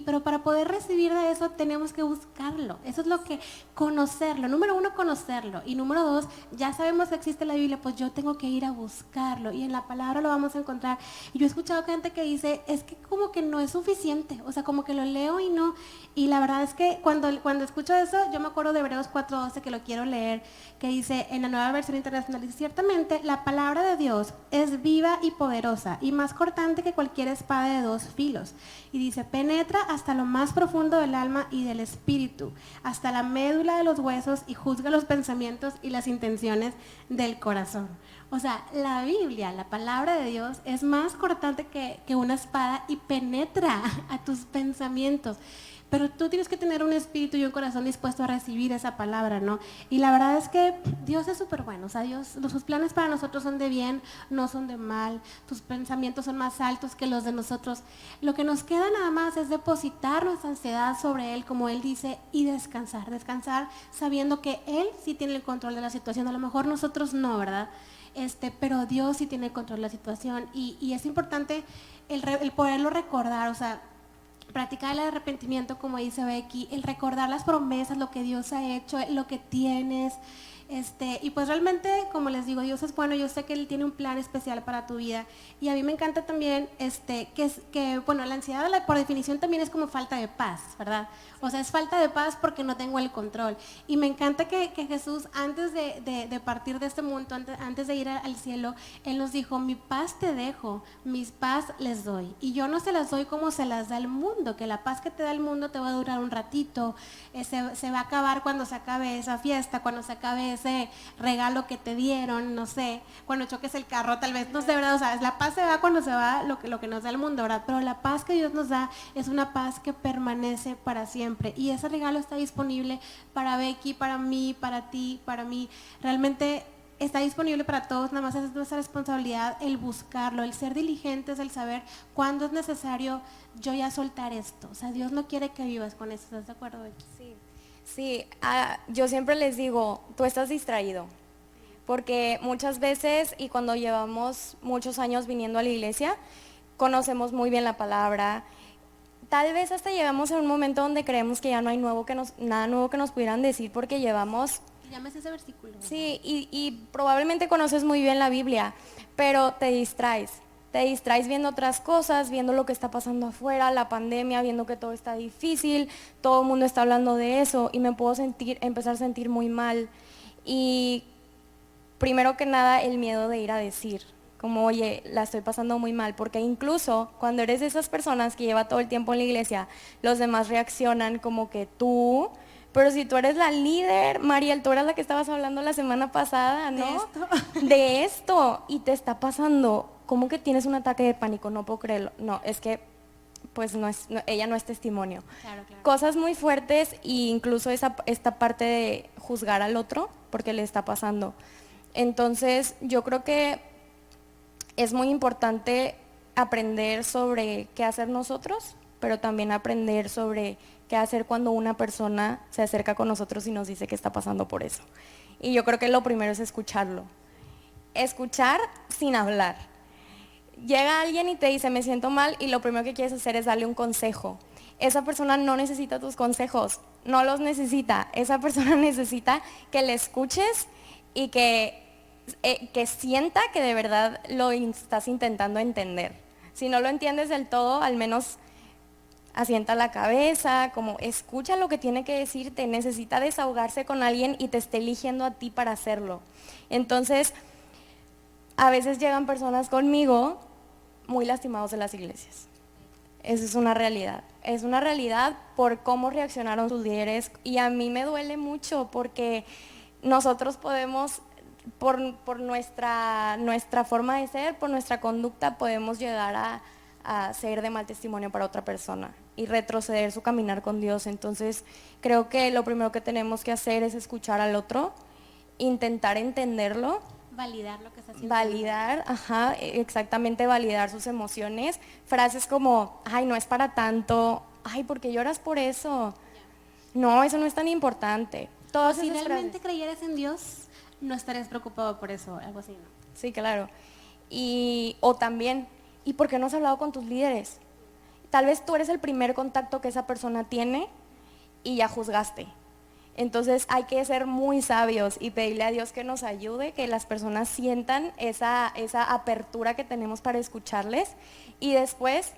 pero para poder recibir de eso tenemos que buscarlo, eso es lo que, conocerlo, número uno, conocerlo, y número dos, ya sabemos que existe la Biblia, pues yo tengo que ir a buscarlo, y en la palabra lo vamos a encontrar. Y yo he escuchado gente que dice, es que como que no es suficiente, o sea, como que lo leo y no, y la verdad es que cuando escucho eso, yo me acuerdo de Hebreos 4:12, que lo quiero leer, que dice, en la Nueva Versión Internacional, dice, ciertamente, la palabra de Dios es viva y poderosa y más cortante que cualquier espada de dos filos. Y dice, penetra hasta lo más profundo del alma y del espíritu, hasta la médula de los huesos, y juzga los pensamientos y las intenciones del corazón. O sea, la Biblia, la palabra de Dios, es más cortante que una espada y penetra a tus pensamientos. Pero tú tienes que tener un espíritu y un corazón dispuesto a recibir esa palabra, ¿no? Y la verdad es que Dios es súper bueno, o sea, sus planes para nosotros son de bien, no son de mal, tus pensamientos son más altos que los de nosotros. Lo que nos queda nada más es depositar nuestra ansiedad sobre Él, como Él dice, y descansar sabiendo que Él sí tiene el control de la situación, a lo mejor nosotros no, ¿verdad? Pero Dios sí tiene el control de la situación, y es importante el poderlo recordar, o sea, practicar el arrepentimiento, como dice Becky, el recordar las promesas, lo que Dios ha hecho, lo que tienes, y pues realmente, como les digo, Dios es bueno, yo sé que Él tiene un plan especial para tu vida, y a mí me encanta también, bueno, la ansiedad por definición también es como falta de paz, ¿verdad? O sea, es falta de paz porque no tengo el control, y me encanta que Jesús, antes de partir de este mundo, antes de ir al cielo, Él nos dijo, mi paz te dejo, mis paz les doy, y yo no se las doy como se las da el mundo, que la paz que te da el mundo te va a durar un ratito, se va a acabar cuando se acabe esa fiesta, cuando se acabe ese regalo que te dieron, no sé, cuando choques el carro, tal vez, no sé, ¿verdad? O sea, la paz se va cuando se va lo que nos da el mundo, ¿verdad? Pero la paz que Dios nos da es una paz que permanece para siempre, y ese regalo está disponible para Becky, para mí, para ti, para mí, realmente está disponible para todos, nada más es nuestra responsabilidad el buscarlo, el ser diligentes, el saber cuándo es necesario yo ya soltar esto, o sea, Dios no quiere que vivas con eso, ¿estás de acuerdo, Becky? Sí, yo siempre les digo, tú estás distraído, porque muchas veces y cuando llevamos muchos años viniendo a la iglesia, conocemos muy bien la palabra. Tal vez hasta llegamos a un momento donde creemos que ya no hay nada nuevo que nos pudieran decir porque llevamos... Llámese ese versículo. Sí, y probablemente conoces muy bien la Biblia, pero te distraes. Te distraes viendo otras cosas, viendo lo que está pasando afuera, la pandemia, viendo que todo está difícil, todo el mundo está hablando de eso y me puedo empezar a sentir muy mal. Y primero que nada, el miedo de ir a decir, como, oye, la estoy pasando muy mal, porque incluso cuando eres de esas personas que lleva todo el tiempo en la iglesia, los demás reaccionan como que tú, pero si tú eres la líder, Mariel, tú eras la que estabas hablando la semana pasada, ¿no? De esto. De esto, y te está pasando, ¿cómo que tienes un ataque de pánico? No puedo creerlo. No, es que, pues ella no es testimonio. Claro, claro. Cosas muy fuertes e incluso esta parte de juzgar al otro porque le está pasando. Entonces, yo creo que es muy importante aprender sobre qué hacer nosotros, pero también aprender sobre qué hacer cuando una persona se acerca con nosotros y nos dice que está pasando por eso. Y yo creo que lo primero es escucharlo. Escuchar sin hablar. Llega alguien y te dice, me siento mal, y lo primero que quieres hacer es darle un consejo. Esa persona no necesita tus consejos, no los necesita. Esa persona necesita que le escuches y que sienta que de verdad lo estás intentando entender. Si no lo entiendes del todo, al menos asienta la cabeza, como escucha lo que tiene que decirte, necesita desahogarse con alguien y te está eligiendo a ti para hacerlo. Entonces, a veces llegan personas conmigo muy lastimados de las iglesias. Eso es una realidad. Es una realidad por cómo reaccionaron sus líderes y a mí me duele mucho porque nosotros podemos... Por nuestra forma de ser, por nuestra conducta, podemos llegar a ser de mal testimonio para otra persona y retroceder su caminar con Dios. Entonces, creo que lo primero que tenemos que hacer es escuchar al otro, intentar entenderlo. Validar lo que está haciendo. Validar, exactamente, validar sus emociones. Frases como, ay, no es para tanto, ay, ¿por qué lloras por eso? No, eso no es tan importante. Todas si realmente creyeras en Dios, no estarías preocupado por eso, algo así, ¿no? Sí, claro. O también, ¿y por qué no has hablado con tus líderes? Tal vez tú eres el primer contacto que esa persona tiene y ya juzgaste. Entonces hay que ser muy sabios y pedirle a Dios que nos ayude, que las personas sientan esa apertura que tenemos para escucharles y después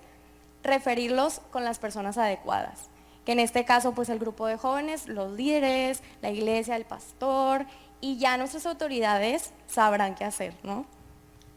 referirlos con las personas adecuadas. Que en este caso, pues el grupo de jóvenes, los líderes, la iglesia, el pastor, y ya nuestras autoridades sabrán qué hacer, ¿no?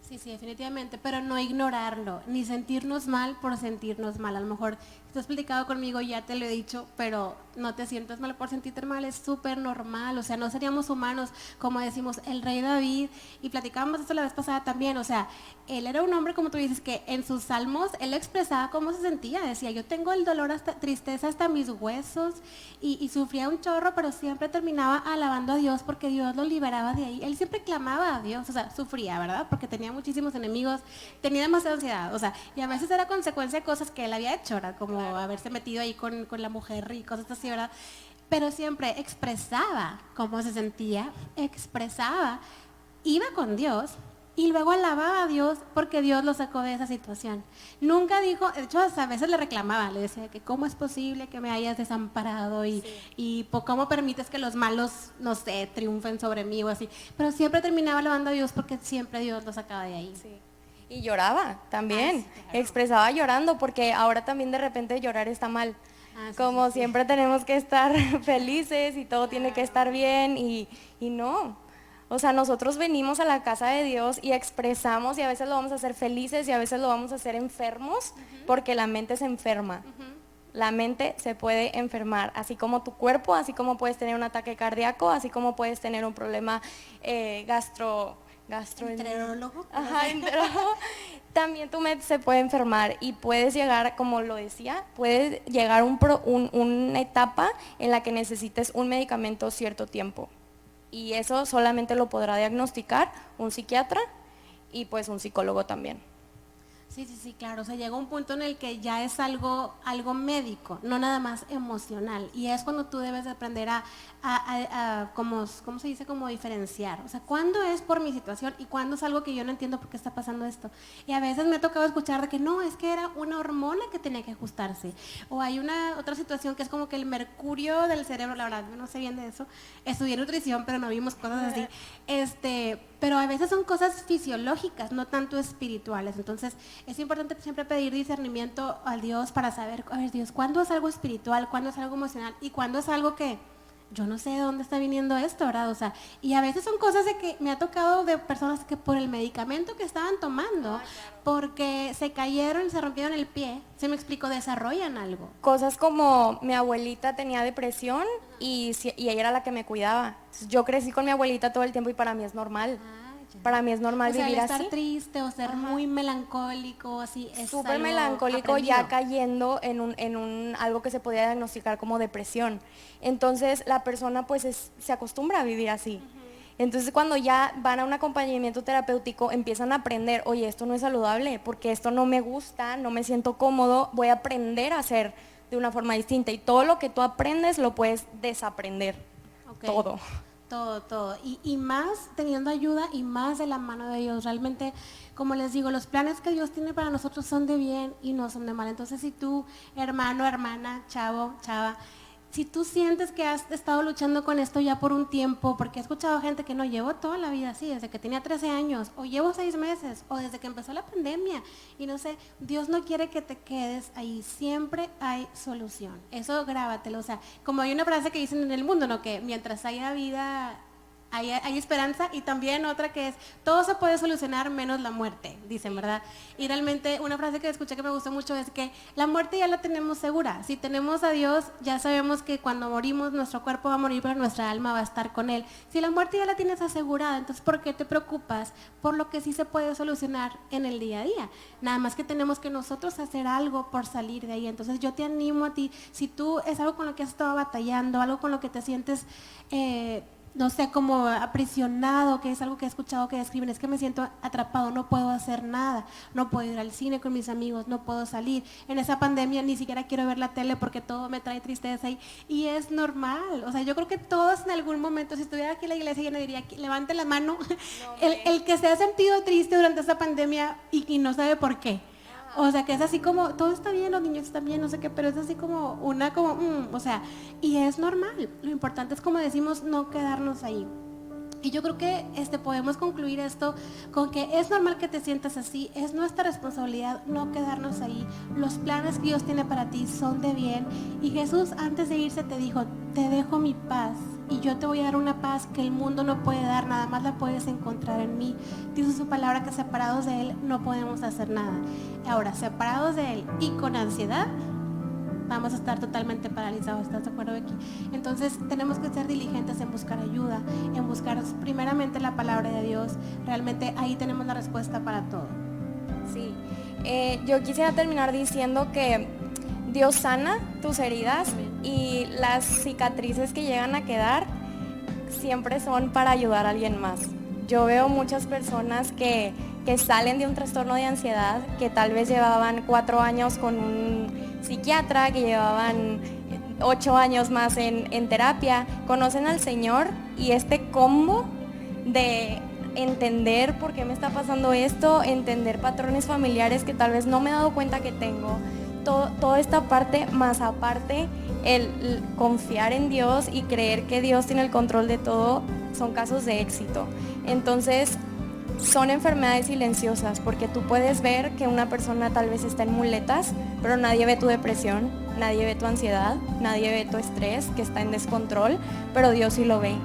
Sí, sí, definitivamente, pero no ignorarlo, ni sentirnos mal por sentirnos mal. A lo mejor, si tú has platicado conmigo, ya te lo he dicho, pero no te sientas mal por sentirte mal, es súper normal, o sea, no seríamos humanos, como decimos, el rey David, y platicábamos esto la vez pasada también, o sea, él era un hombre, como tú dices, que en sus salmos, él expresaba cómo se sentía, decía, yo tengo el dolor, tristeza hasta mis huesos, y sufría un chorro, pero siempre terminaba alabando a Dios, porque Dios lo liberaba de ahí, él siempre clamaba a Dios, o sea, sufría, ¿verdad? Porque tenía muchísimos enemigos, tenía demasiada ansiedad, o sea, y a veces era consecuencia de cosas que él había hecho, ¿verdad? Como haberse metido ahí con la mujer y cosas así, ¿verdad? Pero siempre expresaba cómo se sentía, expresaba, iba con Dios y luego alababa a Dios porque Dios lo sacó de esa situación. Nunca dijo, de hecho hasta a veces le reclamaba, le decía que cómo es posible que me hayas desamparado y cómo permites que los malos, no sé, triunfen sobre mí o así. Pero siempre terminaba alabando a Dios porque siempre Dios lo sacaba de ahí. Sí. Y lloraba también, sí, claro. Expresaba llorando porque ahora también de repente llorar está mal. Sí, Como sí, siempre tenemos que estar felices y todo tiene que estar bien y no. O sea, nosotros venimos a la casa de Dios y expresamos y a veces lo vamos a hacer felices y a veces lo vamos a hacer enfermos porque la mente se enferma. La mente se puede enfermar, así como tu cuerpo, así como puedes tener un ataque cardíaco, así como puedes tener un problema Enterólogo. Ajá, enterólogo. También tu mente se puede enfermar y puedes llegar, como lo decía, puedes llegar a una etapa en la que necesites un medicamento cierto tiempo. Y eso solamente lo podrá diagnosticar un psiquiatra y pues un psicólogo también. Sí, sí, sí, claro. O sea, llega un punto en el que ya es algo médico, no nada más emocional. Y es cuando tú debes de aprender ¿cómo se dice? Como diferenciar. O sea, ¿cuándo es por mi situación y cuándo es algo que yo no entiendo por qué está pasando esto? Y a veces me ha tocado escuchar de que no, es que era una hormona que tenía que ajustarse. O hay una otra situación que es como que el mercurio del cerebro, la verdad, yo no sé bien de eso. Estudié nutrición, pero no vimos cosas así. Pero a veces son cosas fisiológicas, no tanto espirituales. Entonces, es importante siempre pedir discernimiento al Dios para saber, a ver, Dios, ¿cuándo es algo espiritual? ¿Cuándo es algo emocional? ¿Y cuándo es algo que yo no sé de dónde está viniendo esto, ¿verdad? O sea, y a veces son cosas de que me ha tocado de personas que por el medicamento que estaban tomando, porque se cayeron y se rompieron el pie, se me explicó, desarrollan algo. Cosas como mi abuelita tenía depresión y ella era la que me cuidaba. Yo crecí con mi abuelita todo el tiempo y para mí es normal. Para mí es normal, o sea, vivir estar así, triste o ser muy melancólico, así es súper melancólico, aprendido, ya cayendo en algo que se podía diagnosticar como depresión. Entonces la persona pues se acostumbra a vivir así. Entonces cuando ya van a un acompañamiento terapéutico empiezan a aprender, oye, esto no es saludable porque esto no me gusta, no me siento cómodo, voy a aprender a hacer de una forma distinta y todo lo que tú aprendes lo puedes desaprender, todo. Todo. Y más teniendo ayuda y más de la mano de Dios. Realmente, como les digo, los planes que Dios tiene para nosotros son de bien y no son de mal. Entonces, si tú, hermano, hermana, chavo, chava, si tú sientes que has estado luchando con esto ya por un tiempo, porque he escuchado gente que no llevo toda la vida así, desde que tenía 13 años, o llevo 6 meses, o desde que empezó la pandemia, y no sé, Dios no quiere que te quedes ahí, siempre hay solución. Eso grábatelo, o sea, como hay una frase que dicen en el mundo, ¿no? Que mientras haya vida, hay esperanza, y también otra que es, todo se puede solucionar menos la muerte, dicen, ¿verdad? Y realmente una frase que escuché que me gustó mucho es que la muerte ya la tenemos segura. Si tenemos a Dios, ya sabemos que cuando morimos nuestro cuerpo va a morir, pero nuestra alma va a estar con Él. Si la muerte ya la tienes asegurada, entonces ¿por qué te preocupas por lo que sí se puede solucionar en el día a día? Nada más que tenemos que nosotros hacer algo por salir de ahí. Entonces yo te animo a ti, si tú es algo con lo que has estado batallando, algo con lo que te sientes no sé, como aprisionado, que es algo que he escuchado que describen, es que me siento atrapado, no puedo hacer nada, no puedo ir al cine con mis amigos, no puedo salir. En esa pandemia ni siquiera quiero ver la tele porque todo me trae tristeza y es normal. O sea, yo creo que todos en algún momento, si estuviera aquí en la iglesia, yo no diría, levante la mano, el que se ha sentido triste durante esa pandemia y no sabe por qué. O sea, que es así como, todo está bien, los niños están bien, no sé qué, pero es así como o sea, y es normal. Lo importante es, como decimos, no quedarnos ahí. Y yo creo que podemos concluir esto con que es normal que te sientas así, es nuestra responsabilidad no quedarnos ahí. Los planes que Dios tiene para ti son de bien. Y Jesús antes de irse te dijo, te dejo mi paz y yo te voy a dar una paz que el mundo no puede dar, nada más la puedes encontrar en mí. Dice su palabra que separados de Él no podemos hacer nada. Ahora, separados de Él y con ansiedad, vamos a estar totalmente paralizados, ¿estás de acuerdo, Becky? Entonces tenemos que ser diligentes en buscar ayuda, en buscar primeramente la palabra de Dios. Realmente ahí tenemos la respuesta para todo. Sí, yo quisiera terminar diciendo que Dios sana tus heridas y las cicatrices que llegan a quedar siempre son para ayudar a alguien más. Yo veo muchas personas que salen de un trastorno de ansiedad, que tal vez llevaban 4 años con un psiquiatra, que llevaban 8 años más en terapia, conocen al Señor y este combo de entender por qué me está pasando esto, entender patrones familiares que tal vez no me he dado cuenta que tengo, toda esta parte, más aparte el confiar en Dios y creer que Dios tiene el control de todo, son casos de éxito. Entonces, son enfermedades silenciosas porque tú puedes ver que una persona tal vez está en muletas, pero nadie ve tu depresión, nadie ve tu ansiedad, nadie ve tu estrés que está en descontrol, pero Dios sí lo ve.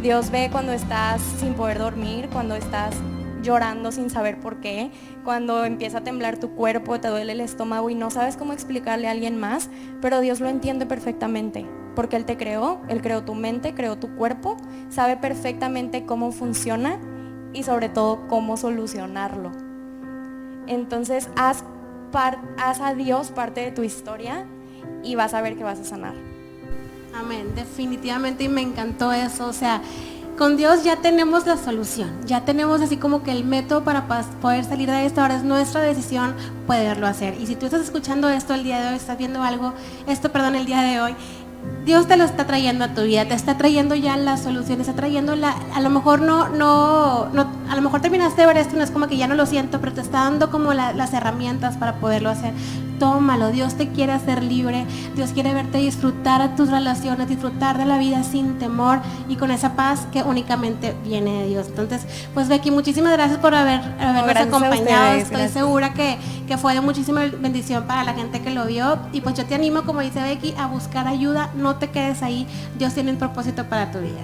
Dios ve cuando estás sin poder dormir, cuando estás llorando sin saber por qué, cuando empieza a temblar tu cuerpo, te duele el estómago y no sabes cómo explicarle a alguien más, pero Dios lo entiende perfectamente, porque Él te creó, Él creó tu mente, creó tu cuerpo, sabe perfectamente cómo funciona y sobre todo cómo solucionarlo. Entonces haz a Dios parte de tu historia y vas a ver que vas a sanar. Amén, definitivamente, y me encantó eso. O sea, con Dios ya tenemos la solución, ya tenemos así como que el método para poder salir de esto. Ahora es nuestra decisión poderlo hacer. Y si tú estás escuchando esto el día de hoy, estás viendo algo, el día de hoy, Dios te lo está trayendo a tu vida, te está trayendo ya la solución, está trayendo a lo mejor a lo mejor terminaste de ver esto y no es como que ya no lo siento, pero te está dando como las herramientas para poderlo hacer. Tómalo, Dios te quiere hacer libre, Dios quiere verte disfrutar a tus relaciones, disfrutar de la vida sin temor y con esa paz que únicamente viene de Dios. Entonces, pues Becky, muchísimas gracias por habernos acompañado. Estoy segura que fue de muchísima bendición para la gente que lo vio. Y pues yo te animo, como dice Becky, a buscar ayuda, no te quedes ahí. Dios tiene un propósito para tu vida.